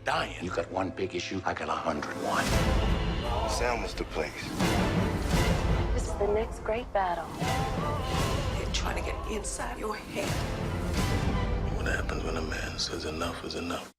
dying. You got one big issue, I got 101. Selma's the place. This is the next great battle. They're trying to get inside your head. What happens when a man says enough is enough?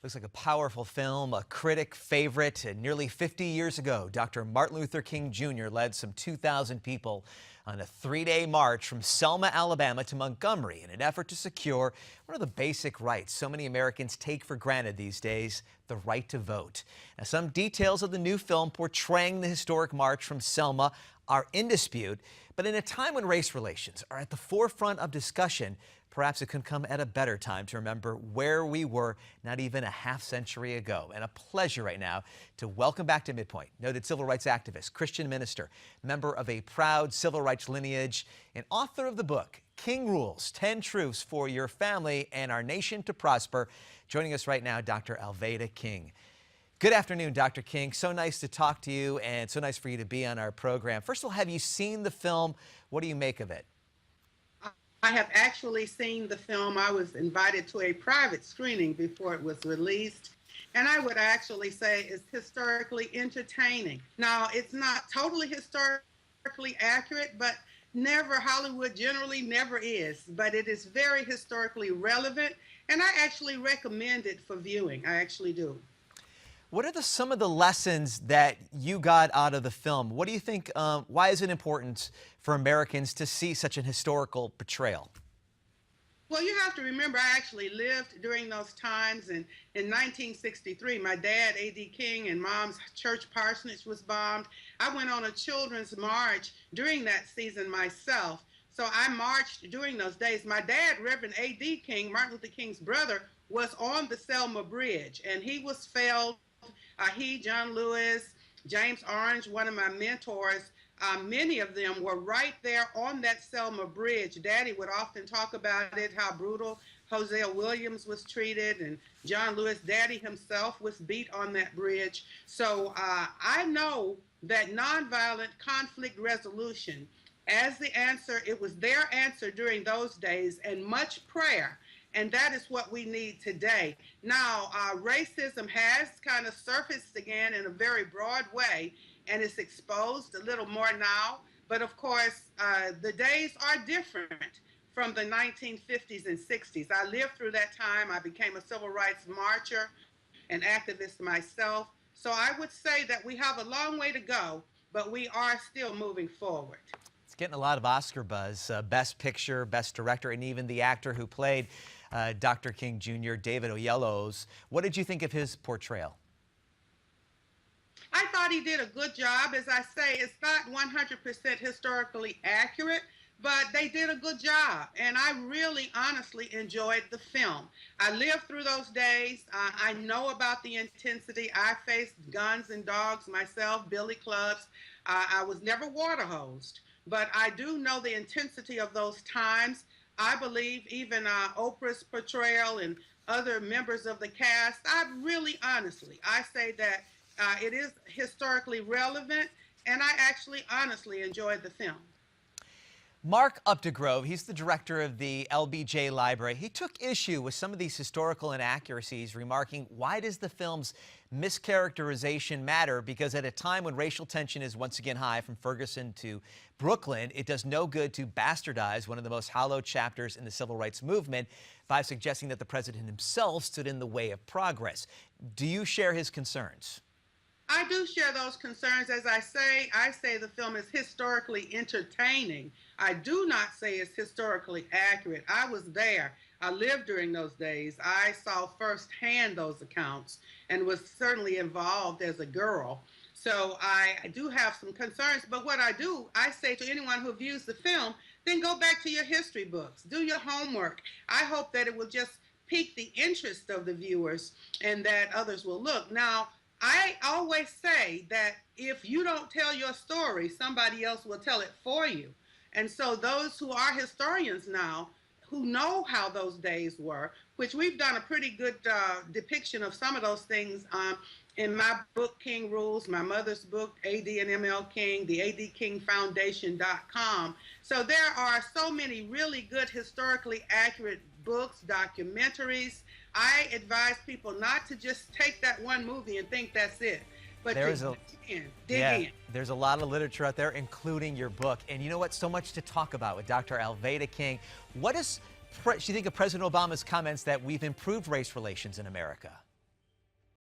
Looks like a powerful film, a critic favorite. And nearly 50 years ago, Dr. Martin Luther King Jr. led some 2,000 people on a 3-day march from Selma, Alabama to Montgomery in an effort to secure one of the basic rights so many Americans take for granted these days, the right to vote. Now, some details of the new film portraying the historic march from Selma are in dispute, but in a time when race relations are at the forefront of discussion, perhaps it could come at a better time to remember where we were not even a half-century ago. And a pleasure right now to welcome back to Midpoint noted civil rights activist, Christian minister, member of a proud civil rights lineage, and author of the book, King Rules, 10 Truths for Your Family and Our Nation to Prosper. Joining us right now, Dr. Alveda King. Good afternoon, Dr. King. So nice to talk to you and so nice for you to be on our program. First of all, have you seen the film? What do you make of it? I have actually seen the film. I was invited to a private screening before it was released, and I would actually say it's historically entertaining. Now, it's not totally historically accurate, but Hollywood generally never is, but it is very historically relevant, and I actually recommend it for viewing. I actually do. What are some of the lessons that you got out of the film? What do you think, why is it important for Americans to see such an historical portrayal? Well, you have to remember, I actually lived during those times. And in 1963, my dad, A.D. King, and Mom's church parsonage was bombed. I went on a children's march during that season myself. So I marched during those days. My dad, Reverend A.D. King, Martin Luther King's brother, was on the Selma Bridge, and he was felled. He, John Lewis, James Orange, one of my mentors, many of them were right there on that Selma Bridge. Daddy would often talk about it, how brutal Hosea Williams was treated, and John Lewis, Daddy himself, was beat on that bridge. So I know that nonviolent conflict resolution, as the answer, it was their answer during those days, and much prayer. And that is what we need today. Now, racism has kind of surfaced again in a very broad way, and it's exposed a little more now. But of course, the days are different from the 1950s and 60s. I lived through that time. I became a civil rights marcher and activist myself. So I would say that we have a long way to go, but we are still moving forward. It's getting a lot of Oscar buzz, Best Picture, Best Director, and even the actor who played Dr. King Jr., David Oyelowo. What did you think of his portrayal? I thought he did a good job. As I say, it's not 100% historically accurate, but they did a good job. And I really, honestly enjoyed the film. I lived through those days. I know about the intensity. I faced guns and dogs myself, billy clubs. I was never water hosed, but I do know the intensity of those times. I believe even Oprah's portrayal and other members of the cast, I say that it is historically relevant, and I actually honestly enjoyed the film. Mark Updegrove, he's the director of the LBJ Library. He took issue with some of these historical inaccuracies, remarking, why does the film's mischaracterization matter? Because at a time when racial tension is once again high from Ferguson to Brooklyn, it does no good to bastardize one of the most hallowed chapters in the civil rights movement by suggesting that the president himself stood in the way of progress. Do you share his concerns? I do share those concerns. As I say the film is historically entertaining. I do not say it's historically accurate. I was there. I lived during those days. I saw firsthand those accounts and was certainly involved as a girl. So I do have some concerns, but what I say to anyone who views the film, then go back to your history books, do your homework. I hope that it will just pique the interest of the viewers and that others will look. Now, I always say that if you don't tell your story, somebody else will tell it for you. And so those who are historians now, who know how those days were, which we've done a pretty good depiction of some of those things in my book, King Rules, my mother's book, A.D. and M.L. King, the ADKingFoundation.com. So there are so many really good historically accurate books, documentaries. I advise people not to just take that one movie and think that's it, but dig in. There's a lot of literature out there, including your book. And you know what? So much to talk about with Dr. Alveda King. What does she think of President Obama's comments that we've improved race relations in America?